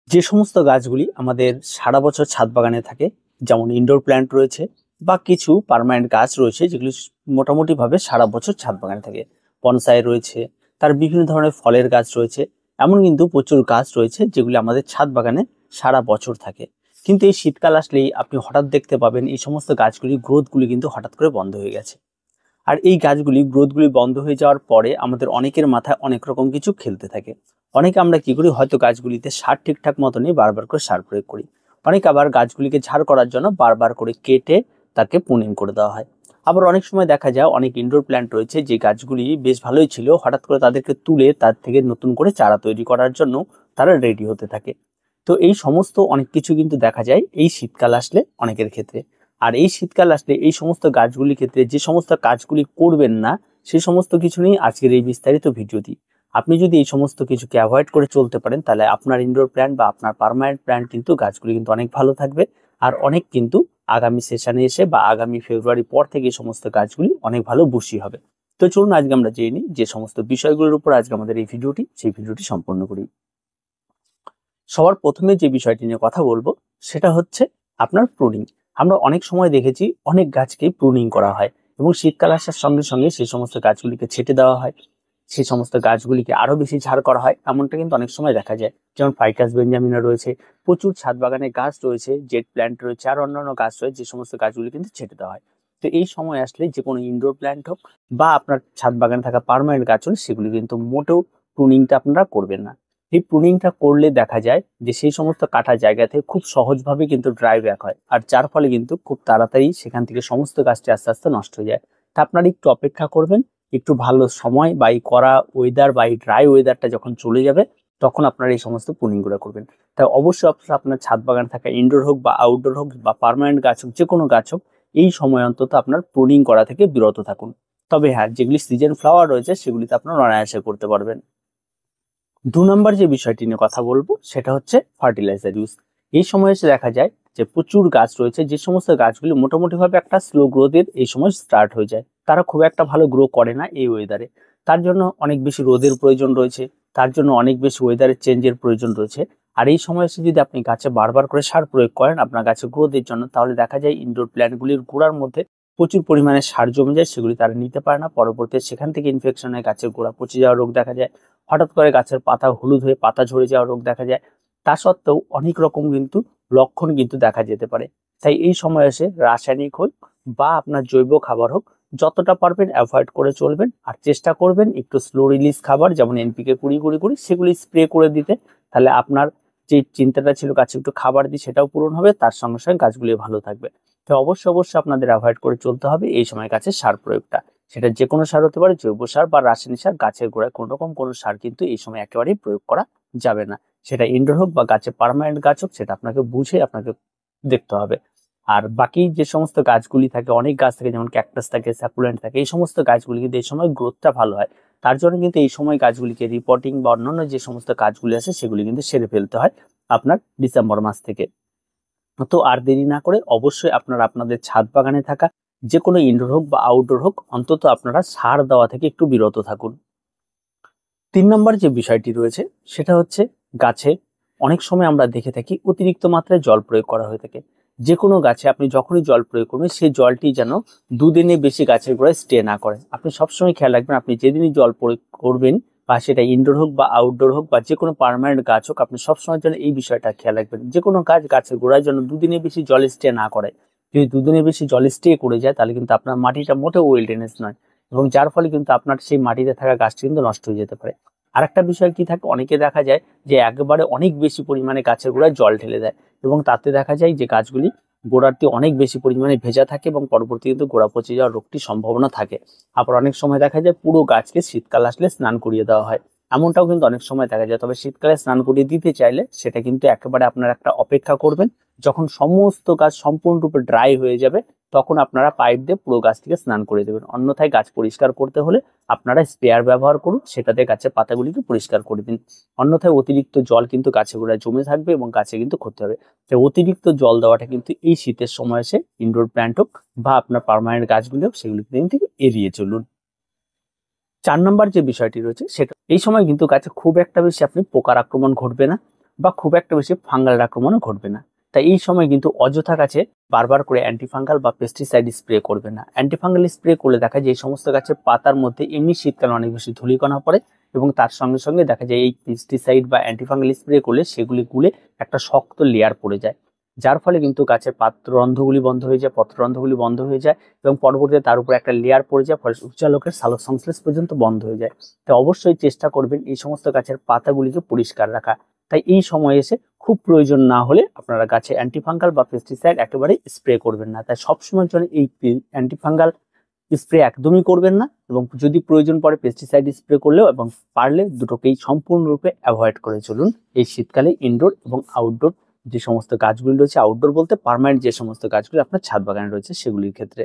যে সমস্ত গাছগুলি আমাদের সারা বছর ছাদ বাগানে থাকে, যেমন ইনডোর প্ল্যান্ট রয়েছে বা কিছু পার্মানেন্ট গাছ রয়েছে যেগুলি মোটামুটি ভাবে সারা বছর ছাদ বাগানে থাকে। বনসাই রয়েছে, তার বিভিন্ন ধরনের ফলের গাছ রয়েছে। এমন কিন্তু প্রচুর গাছ রয়েছে যেগুলি আমাদের ছাদ বাগানে সারা বছর থাকে। কিন্তু এই শীতকাল আসলেই আপনি হঠাৎ দেখতে পাবেন এই সমস্ত গাছগুলি গ্রোথগুলি কিন্তু হঠাৎ করে বন্ধ হয়ে গেছে। আর এই গাছগুলি গ্রোথগুলি বন্ধ হয়ে যাওয়ার পরে আমাদের অনেকের মাথায় অনেক রকম কিছু খেলতে থাকে। অনেকে আমরা কি করি, হয়তো গাছগুলিতে সার ঠিকঠাক মতো নেই, বারবার করে সার প্রয়োগ করি। অনেক আবার গাছগুলিকে ঝাড় করার জন্য বারবার করে কেটে তাকে প্রুনিং করে দেওয়া হয়। আবার অনেক সময় দেখা যায় অনেক ইনডোর প্ল্যান্ট রয়েছে যে গাছগুলি বেশ ভালোই ছিল, হঠাৎ করে তাদেরকে তুলে তার থেকে নতুন করে চারা তৈরি করার জন্য তারা রেডি হতে থাকে। তো এই সমস্ত অনেক কিছু কিন্তু দেখা যায় এই শীতকাল আসলে অনেকের ক্ষেত্রে। আর এই শীতকাল আসলে এই সমস্ত গাছগুলির ক্ষেত্রে যে সমস্ত কাজগুলি করবেন না, সেই সমস্ত কিছু নিয়ে আজকের এই বিস্তারিত ভিডিওটি। আপনি যদি এই সমস্ত কিছুকে অ্যাভয়েড করে চলতে পারেন, তাহলে আপনার ইনডোর প্ল্যান্ট বা আপনার পার্মানেন্ট প্ল্যান্ট কিন্তু গাছগুলি কিন্তু অনেক ভালো থাকবে। আর অনেক কিন্তু আগামী সেশনে এসে বা আগামী ফেব্রুয়ারি পর থেকে এই সমস্ত গাছগুলি অনেক ভালো বুশি হবে। তো চলুন আজকে আমরা জেনে নিই যে সমস্ত বিষয়গুলোর উপর আজকে আমাদের এই ভিডিওটি, সেই ভিডিওটি সম্পন্ন করি। সবার প্রথমে যে বিষয়টি নিয়ে কথা বলবো সেটা হচ্ছে আপনার প্রুনিং। আমরা অনেক সময় দেখেছি অনেক গাছকে প্রুনিং করা হয় এবং শীতকাল আসার সঙ্গে সঙ্গে সেই সমস্ত গাছগুলিকে ছেটে দেওয়া হয়, সেই সমস্ত গাছগুলিকে আরো বেশি ঝাড় করা হয়। এমনটা কিন্তু অনেক সময় দেখা যায়, যেমন ফাইকাস বেঞ্জামিনা রয়েছে, প্রচুর ছাদ বাগানে গাছ রয়েছে, জেড প্ল্যান্ট রয়েছে, আর অন্যান্য গাছ রয়েছে, যে সমস্ত গাছগুলি কিন্তু ছেটে দেওয়া হয়। তো এই সময় আসলে যে কোনো ইনডোর প্ল্যান্ট হোক বা আপনার ছাদ বাগানে থাকা পার্মানেন্ট গাছ হোক, সেগুলি কিন্তু মোটেও প্রুনিংটা আপনারা করবেন না। এই প্রুনিংটা করলে দেখা যায় যে সেই সমস্ত কাটা জায়গা থেকে খুব সহজভাবে কিন্তু ড্রাই ব্যাক হয়, আর যার ফলে কিন্তু খুব তাড়াতাড়ি সেখান থেকে সমস্ত গাছটি আস্তে আস্তে নষ্ট হয়ে যায়। তা আপনারা একটু অপেক্ষা করবেন, একটু ভালো সময় বা এই করা ওয়েদার বা এই ড্রাই ওয়েদারটা যখন চলে যাবে, তখন আপনারা এই সমস্ত প্রুনিং গুলো করবেন। তাই অবশ্যই আপনার ছাদ বাগান থাকা ইনডোর হোক বা আউটডোর হোক বা পার্মানেন্ট গাছ হোক, যে কোনো গাছ হোক, এই সময় অন্তত আপনার প্রুনিং করা থেকে বিরত থাকুন। তবে হ্যাঁ, যেগুলি সিজন ফ্লাওয়ার রয়েছে সেগুলিতে আপনারা অনায়াসে করতে পারবেন। 2 নম্বর যে বিষয়টি নিয়ে কথা বলবো সেটা হচ্ছে ফার্টিলাইজার ইউজ। এই সময় এসে দেখা যায় যে প্রচুর গাছ রয়েছে, যে সমস্ত গাছগুলি মোটামুটি ভাবে একটা স্লো গ্রোথের এই সময় স্টার্ট হয়ে যায়, তারা খুব একটা ভালো গ্রো করে না এই ওয়েদারে। তার জন্য অনেক বেশি রোদের প্রয়োজন রয়েছে, তার জন্য অনেক বেশি ওয়েদারের চেঞ্জের প্রয়োজন রয়েছে। আর এই সময় এসে যদি আপনি গাছে বারবার করে সার প্রয়োগ করেন আপনার গাছের গ্রোথের জন্য, তাহলে দেখা যায় ইনডোর প্ল্যান্টগুলির গোড়ার মধ্যে প্রচুর পরিমাণে সার জমে যায়, সেগুলি তারা নিতে পারে না। পরবর্তীতে সেখান থেকে ইনফেকশন হয়ে গাছের গোড়া পচে যাওয়ার রোগ দেখা যায়, হঠাৎ করে গাছের পাতা হলুদ হয়ে পাতা ঝরে যাওয়ার রোগ দেখা যায়। তা সত্ত্বেও অনেক রকম কিন্তু লক্ষণ কিন্তু দেখা যেতে পারে। তাই এই সময় এসে রাসায়নিক হোক বা আপনার জৈব খাবার হোক, যতটা পারবেন অ্যাভয়েড করে চলবেন। আর চেষ্টা করবেন একটু স্লো রিলিজ খাবার, যেমন এনপিকে 20-20-20 সেগুলি স্প্রে করে দিতে। তাহলে আপনার যে চিন্তাটা ছিল গাছে একটু খাবার দিই, সেটাও পূরণ হবে, তার সঙ্গে সঙ্গে গাছগুলি ভালো থাকবে। তো অবশ্যই অবশ্যই আপনাদের অ্যাভয়েড করে চলতে হবে এই সময় গাছের সার প্রয়োগটা। সেটা যে কোনো সার হতে পারে, জৈব সার বা রাসায়নিক সার। গাছের গোড়ায় কোনো রকম কোনো সার কিন্তু এই সময় একেবারেই প্রয়োগ করা যাবে না। সেটা ইনডোর হোক বা গাছে পার্মানেন্ট গাছ হোক, সেটা আপনাকে বুঝে আপনাকে দেখতে হবে। আর বাকি যে সমস্ত গাছগুলি থাকে, অনেক গাছ থাকে, যেমন ক্যাকটাস থাকে, স্যাকুলেন্ট থাকে, এই সমস্ত গাছগুলি কিন্তু এই সময় গ্রোথটা ভালো হয়। তার জন্য কিন্তু এই সময় গাছগুলিকে রিপোর্টিং বা অন্যান্য যে সমস্ত কাজগুলি আছে সেগুলি কিন্তু সেরে ফেলতে হয় আপনার ডিসেম্বর মাস থেকে। তো আর দেরি না করে অবশ্যই আপনারা আপনাদের ছাদ বাগানে থাকা যে কোনো ইনডোর হোক বা আউটডোর হোক, অন্তত আপনারা সার দেওয়া থেকে একটু বিরত থাকুন। 3 নম্বর যে বিষয়টি রয়েছে সেটা হচ্ছে গাছে অনেক সময় আমরা দেখে থাকি অতিরিক্ত মাত্রায় জল প্রয়োগ করা হয়ে থাকে। যে কোনো গাছে আপনি যখনই জল প্রয়োগ করবেন, সেই জলটি যেন দুদিনে বেশি গাছের গোড়ায় স্টে না করে। আপনি সবসময় খেয়াল রাখবেন, আপনি যেদিনই জল প্রয়োগ করবেন, বা সেটা ইনডোর হোক বা আউটডোর হোক বা যে কোনো পার্মানেন্ট গাছ হোক, আপনি সবসময় যেন এই বিষয়টা খেয়াল রাখবেন, যে কোনো গাছ গাছের গোড়ায় যেন দুদিনের বেশি জল স্টে না করে। যদি দুদিনের বেশি জল স্টে করে যায়, তাহলে কিন্তু আপনার মাটিটা মোটেও ওয়েল ড্রেনেজ নয়, এবং যার ফলে কিন্তু আপনার সেই মাটিতে থাকা গাছটি কিন্তু নষ্ট হয়ে যেতে পারে। আরেকটা বিষয় কি থাকে, অনেকে দেখা যায় যে একেবারে অনেক বেশি পরিমাণে গাছের গোড়ায় জল ঢেলে দেয়, এবং তাতে দেখা যায় যে গাছগুলি গোড়াতে অনেক বেশি পরিমাণে ভেজা থাকে এবং পরবর্তী কিন্তু গোড়া পচে যাওয়ার রোগটির সম্ভাবনা থাকে। আবার অনেক সময় দেখা যায় পুরো গাছকে শীতকাল আসলে স্নান করিয়ে দেওয়া হয়, এমনটাও কিন্তু অনেক সময় দেখা যায়। তবে শীতকালে স্নান করিয়ে দিতে চাইলে সেটা কিন্তু একেবারে আপনার একটা অপেক্ষা করবেন, যখন সমস্ত গাছ সম্পূর্ণরূপে ড্রাই হয়ে যাবে, তখন আপনারা পাইপ দিয়ে পুরো গাছটিকে স্নান করে দেবেন। অন্যথায় গাছ পরিষ্কার করতে হলে আপনারা স্প্রেয়ার ব্যবহার করুন, সেটাতে গাছের পাতাগুলিকে পরিষ্কার করে দিন। অন্যথায় অতিরিক্ত জল কিন্তু গাছের গোড়ায় জমে থাকবে এবং গাছে কিন্তু ক্ষতি হবে। তাই অতিরিক্ত জল দেওয়াটা কিন্তু এই শীতের সময় এসে ইনডোর প্ল্যান্ট হোক বা আপনার পার্মানেন্ট গাছগুলি হোক, সেগুলিকে কিন্তু এড়িয়ে চলুন। 4 নম্বর যে বিষয়টি রয়েছে সেটা, এই সময় কিন্তু গাছে খুব একটা বেশি আপনি পোকার আক্রমণ ঘটবে না। বা খুব একটা বেশি ফাঙ্গাল আক্রমণও ঘটবে না। তাই এই সময় কিন্তু অযথা গাছে বারবার করে অ্যান্টিফাঙ্গাল বা পেস্টিসাইড স্প্রে করবে না। অ্যান্টিফাঙ্গাল স্প্রে করলে দেখা যায় এই সমস্ত গাছের পাতার মধ্যে এমনি শীতকালে অনেক বেশি ধূলিকণা পড়ে এবং তার সঙ্গে সঙ্গে দেখা যায় এই পেস্টিসাইড বা অ্যান্টিফাঙ্গাল স্প্রে করলে সেগুলি গুলে একটা শক্ত লেয়ার পড়ে যায়, যার ফলে কিন্তু গাছের পাত্ররন্ধ্রগুলি বন্ধ হয়ে যায়, পত্ররন্ধ্রগুলি বন্ধ হয়ে যায় এবং পরবর্তীতে তার উপর একটা লেয়ার পড়ে যায়, ফলে সূর্যালোকের সালোক সংশ্লেষ পর্যন্ত বন্ধ হয়ে যায়। তাই অবশ্যই চেষ্টা করবেন এই সমস্ত গাছের পাতাগুলিকে পরিষ্কার রাখা। তাই এই সময় এসে খুব প্রয়োজন না হলে আপনারা গাছে অ্যান্টিফাঙ্গাল বা পেস্টিসাইড একেবারে স্প্রে করবেন না। তাই সবসময়ের জন্য এই অ্যান্টিফাঙ্গাল স্প্রে একদমই করবেন না এবং যদি প্রয়োজন পড়ে পেস্টিসাইড স্প্রে করলেও এবং পারলে দুটোকেই সম্পূর্ণরূপে অ্যাভয়েড করে চলুন এই শীতকালে ইনডোর এবং আউটডোর যে সমস্ত গাছগুলি রয়েছে। আউটডোর বলতে পার্মানেন্ট যে সমস্ত গাছগুলি আপনার ছাদ বাগানে রয়েছে সেগুলির ক্ষেত্রে।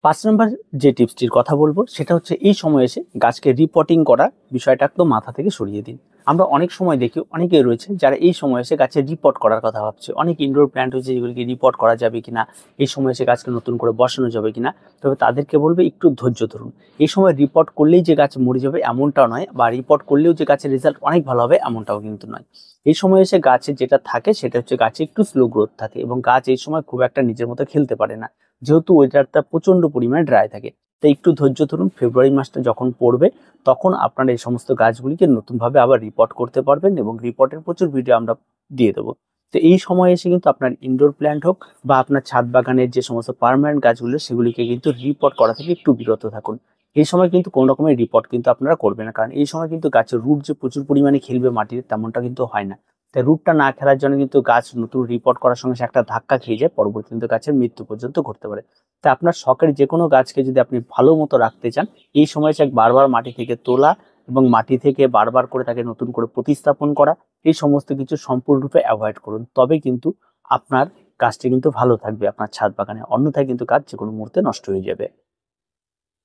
5 নম্বর যে টিপসটির কথা বলবো সেটা হচ্ছে এই সময় এসে গাছকে রিপোর্টিং করা বিষয়টা একদম মাথা থেকে সরিয়ে দিন। আমরা অনেক সময় দেখি অনেকেই রয়েছে যারা এই সময় এসে গাছে রিপোর্ট করার কথা ভাবছে। অনেক ইনডোর প্ল্যান্ট রয়েছে যেগুলিকে রিপোর্ট করা যাবে কিনা, এই সময় এসে গাছকে নতুন করে বসানো যাবে কিনা। তবে তাদেরকে বলবে একটু ধৈর্য ধরুন। এই সময় রিপোর্ট করলেই যে গাছ মরে যাবে এমনটাও নয়, বা রিপোর্ট করলেও যে গাছের রেজাল্ট অনেক ভালো হবে এমনটাও কিন্তু নয়। এই সময় এসে গাছে যেটা থাকে সেটা হচ্ছে গাছে একটু স্লো গ্রোথ থাকে এবং গাছ এই সময় খুব একটা নিজের মতো খেলতে পারে না, যেহেতু ওয়েদারটা প্রচন্ড পরিমাণে ড্রাই থাকে। তাই একটু ধৈর্য ধরুন, ফেব্রুয়ারি মাসটা যখন পড়বে তখন আপনারা এই সমস্ত গাছগুলিকে নতুনভাবে আবার রিপোর্ট করতে পারবেন এবং রিপোর্টের প্রচুর ভিডিও আমরা দিয়ে দেবো। তো এই সময় এসে কিন্তু আপনার ইনডোর প্ল্যান্ট হোক বা আপনার ছাদ বাগানের যে সমস্ত পার্মানেন্ট গাছগুলো সেগুলিকে কিন্তু রিপোর্ট করা থেকে একটু বিরত থাকুন। এই সময় কিন্তু কোনো রকমের রিপোর্ট কিন্তু আপনারা করবেন না, কারণ এই সময় কিন্তু গাছের রুট যে প্রচুর পরিমাণে খেলবে মাটিতে তেমনটা কিন্তু হয় না। তাই রুটটা না খেলার জন্য কিন্তু গাছ নতুন রিপোর্ট করার সঙ্গে একটা ধাক্কা খেয়ে যায়, পরবর্তী কিন্তু গাছের মৃত্যু পর্যন্ত ঘটতে পারে। তাই আপনার শখের যে কোনো গাছকে যদি আপনি ভালো মতো রাখতে চান এই সময় বারবার মাটি থেকে তোলা এবং মাটি থেকে বারবার করে তাকে নতুন করে প্রতিস্থাপন করা, এই সমস্ত কিছু সম্পূর্ণরূপে অ্যাভয়েড করুন। তবে কিন্তু আপনার গাছটি কিন্তু ভালো থাকবে আপনার ছাদ বাগানে, অন্যথায় কিন্তু গাছ যে কোনো মুহূর্তে নষ্ট হয়ে যাবে।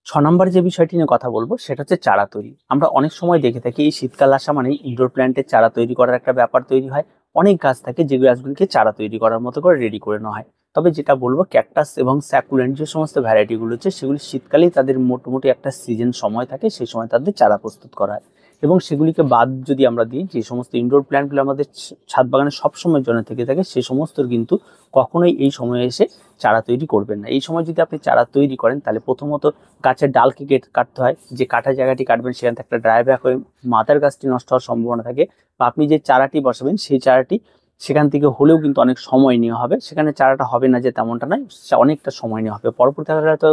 6 নম্বর যে বিষয়টি নিয়ে কথা বলবো সেটা হচ্ছে চারা তৈরি। আমরা অনেক সময় দেখে থাকি এই শীতকাল আসা মানে ইনডোর প্ল্যান্টের চারা তৈরি করার একটা ব্যাপার তৈরি হয়। অনেক গাছ থাকে যে গাছগুলিকে চারা তৈরি করার মতো করে রেডি করে নেওয়া হয়। তবে যেটা বলবো ক্যাকটাস এবং স্যাকুলেন্ট যে সমস্ত ভ্যারাইটিগুলো হচ্ছে সেগুলি শীতকালেই তাদের মোটামুটি একটা সিজন সময় থাকে, সেই সময় তাদের চারা প্রস্তুত করা হয়। এবং সেগুলিকে বাদ যদি আমরা দিই, যে সমস্ত ইনডোর প্ল্যান্টগুলো আমাদের ছাদ বাগানে সবসময়ের জন্য থেকে থাকে সে সমস্ত কিন্তু কখনোই এই সময়ে এসে চারা তৈরি করবেন না। এই সময় যদি আপনি চারা তৈরি করেন তাহলে প্রথমত গাছের ডালকে কাটতে হয়, যে কাটা জায়গাটি কাটবেন সেখান থেকে একটা ড্রাই ব্যাক হয়ে মাদার গাছটি নষ্ট হওয়ার সম্ভাবনা থাকে, বা আপনি যে চারাটি বসাবেন সেই চারাটি সেখান থেকে হলেও কিন্তু অনেক সময় নেওয়া হবে, সেখানে চারাটা হবে না যে তেমনটা নয়, অনেকটা সময় নেওয়া হবে। পরবর্তীকালে হয়তো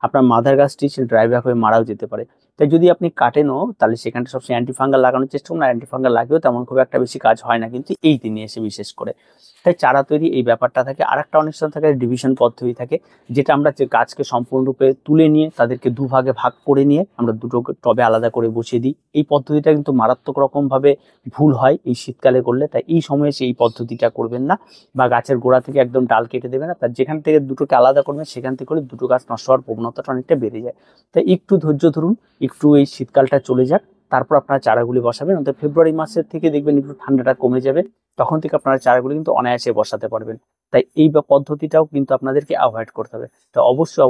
আপনার মাদার গাছটি সে ড্রাই ব্যাক হয়ে মারাও যেতে পারে। তাই যদি আপনি কাটেনও তাহলে সেখানটা সবসময় অ্যান্টিফাঙ্গাল লাগানোর চেষ্টা করুন। অ্যান্টিফাঙ্গাল লাগেও তেমন খুব একটা বেশি কাজ হয় না কিন্তু এই দিনে এসে বিশেষ করে। তাই চারা তৈরি এই ব্যাপারটা থাকে। আর একটা অনেক সময় থাকে ডিভিশন পদ্ধতি থাকে, যেটা আমরা যে গাছকে সম্পূর্ণরূপে তুলে নিয়ে তাদেরকে দুভাগে ভাগ করে নিয়ে আমরা দুটো টবে আলাদা করে বসিয়ে দিই। এই পদ্ধতিটা কিন্তু মারাত্মক রকমভাবে ভুল হয় এই শীতকালে করলে। তাই এই সময়ে সেই পদ্ধতিটা করবেন না, বা গাছের গোড়া থেকে একদম ডাল কেটে দেবেন না। তার যেখান থেকে দুটোকে আলাদা করবেন সেখান থেকে করে দুটো গাছ নষ্ট হওয়ার প্রবণতাটা অনেকটা বেড়ে যায়। তাই একটু ধৈর্য ধরুন, একটু এই শীতকালটা চলে যাক, তারপর আপনারা চারাগুলি বসাবেন। অর্থাৎ ফেব্রুয়ারি মাসের থেকে দেখবেন একটু ঠান্ডাটা কমে যাবে, তখন থেকে আপনারা চারাগুলি কিন্তু অনায়াসে বসাতে পারবেন। তাই এই পদ্ধতিটাও কিন্তু আপনাদেরকে অ্যাভয়েড করতে হবে। তো অবশ্যই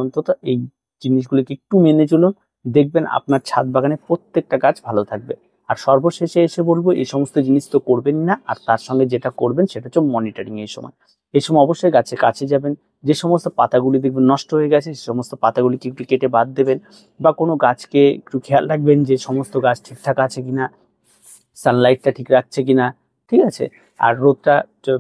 অন্তত এই জিনিসগুলিকে একটু মেনে চলুন, দেখবেন আপনার ছাদ বাগানে প্রত্যেকটা গাছ ভালো থাকবে। আর সর্বশেষে এসে বলবো এই সমস্ত জিনিস তো করবেন না, আর তার সঙ্গে যেটা করবেন সেটা হচ্ছে মনিটরিং। এই সময় অবশ্যই গাছের কাছে যাবেন, যে সমস্ত পাতাগুলি দেখবেন নষ্ট হয়ে গেছে সে সমস্ত পাতাগুলিকে একটু কেটে বাদ দেবেন, বা কোনো গাছকে একটু খেয়াল রাখবেন যে সমস্ত গাছ ঠিকঠাক আছে কিনা, সানলাইটটা ঠিক রাখছে কিনা, ঠিক আছে, আর রোদটা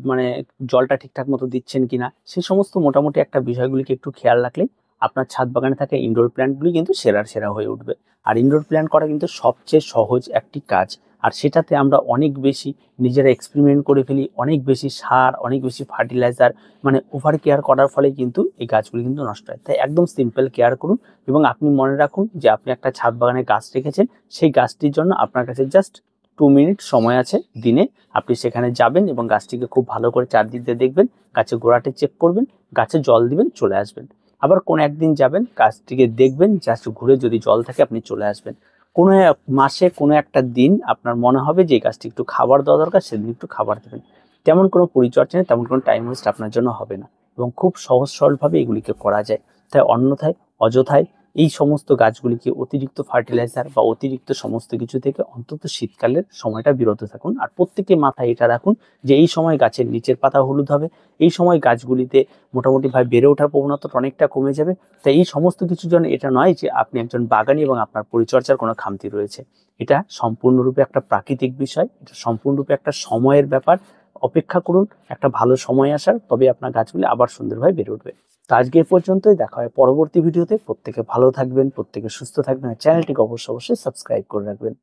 মানে জলটা ঠিকঠাক মতো দিচ্ছেন কিনা, সেই সমস্ত মোটামুটি একটা বিষয়গুলিকে একটু খেয়াল রাখলেই আপনার ছাদ বাগানে থাকা ইনডোর প্ল্যান্টগুলি কিন্তু সেরার সেরা হয়ে উঠবে। আর ইনডোর প্ল্যান্ট করা কিন্তু সবচেয়ে সহজ একটি কাজ, আর সেটাতে আমরা অনেক বেশি নিজেরা এক্সপেরিমেন্ট করে ফেলি, অনেক বেশি সার, অনেক বেশি ফার্টিলাইজার, মানে ওভার কেয়ার করার ফলে কিন্তু এই গাছগুলি কিন্তু নষ্ট হয়। তাই একদম সিম্পল কেয়ার করুন এবং আপনি মনে রাখুন যে আপনি একটা ছাদ বাগানে গাছ রেখেছেন, সেই গাছটির জন্য আপনার কাছে জাস্ট 2 মিনিট সময় আছে দিনে। আপনি সেখানে যাবেন এবং গাছটিকে খুব ভালো করে চারদিক দিয়ে দেখবেন, গাছের গোড়াটি চেক করবেন, গাছে জল দিবেন, চলে আসবেন। আবার কোনো একদিন যাবেন, গাছটিকে দেখবেন, জাস্ট ঘুরে যদি জল থাকে আপনি চলে আসবেন। কোনো এক মাসে কোনো একটা দিন আপনার মনে হবে যে গাছটি একটু খাবার দেওয়া দরকার, সেদিন একটু খাবার দেবেন। তেমন কোনো পরিচর্যা নেই, তেমন কোনো টাইম ওয়েস্ট আপনার জন্য হবে না এবং খুব সহজ সরলভাবে এগুলিকে করা যায়। তাই অন্যথায় অযথায় এই সমস্ত গাছগুলিকে অতিরিক্ত ফার্টিলাইজার বা অতিরিক্ত সমস্ত কিছু থেকে অন্তত শীতকালের সময়টা বিরত থাকুন। আর প্রত্যেকে মাথায় এটা রাখুন যে এই সময় গাছের নিচের পাতা হলুদ হবে, এই সময় গাছগুলিতে মোটামুটিভাবে বেড়ে ওঠার প্রবণতাটা অনেকটা কমে যাবে। তাই এই সমস্ত কিছুর জন্য এটা নয় যে আপনি একজন বাগানি এবং আপনার পরিচর্যার কোনো খামতি রয়েছে। এটা সম্পূর্ণরূপে একটা প্রাকৃতিক বিষয়, এটা সম্পূর্ণরূপে একটা সময়ের ব্যাপার। অপেক্ষা করুন একটা ভালো সময় আসার, তবে আপনার গাছগুলি আবার সুন্দরভাবে বেড়ে উঠবে। তো আজকে এ পর্যন্তই, দেখা হয় পরবর্তী ভিডিওতে। প্রত্যেকে ভালো থাকবেন, প্রত্যেকে সুস্থ থাকবেন, চ্যানেলটিকে অবশ্যই সাবস্ক্রাইব করে রাখবেন।